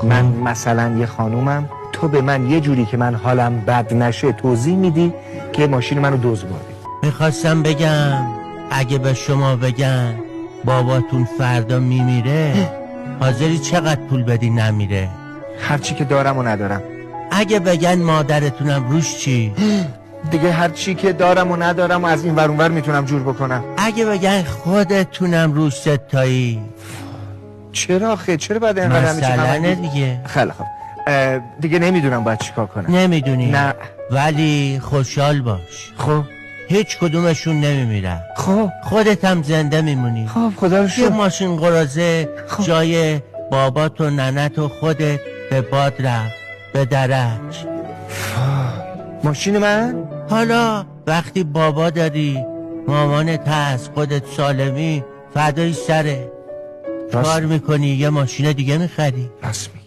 من مثلا یه خانومم، تو به من یه جوری که من حالم بد نشه توضیح میدی که ماشین منو دزد برده. میخواستم بگم اگه به شما بگن باباتون فردا میمیره حاضری چقدر پول بدی نمیره؟ هرچی که دارم و ندارم. اگه بگن مادرتونم روش چی؟ دیگه هرچی که دارم و ندارم و از این ور اون ور میتونم جور بکنم. اگه بگن خودتونم روش ستایی؟ چرا آخه؟ چرا باید اینقدر مثلا دیگه. خیلی خب دیگه نمیدونم باید چیکار کنم. نمیدونی؟ نه. ولی خوشحال باش، خب هیچ کدومشون نمیمیرن. خب خودت هم زنده میمونی. خب خدا رو یه شکر. ماشین قراضه جای بابات و ننت و خودت به باد رفت به درک. ماشین من؟ حالا وقتی بابا داری، مامانت هست، خودت سالمی، فدای سره، کار میکنی یه ماشین دیگه میخری. راست میگی.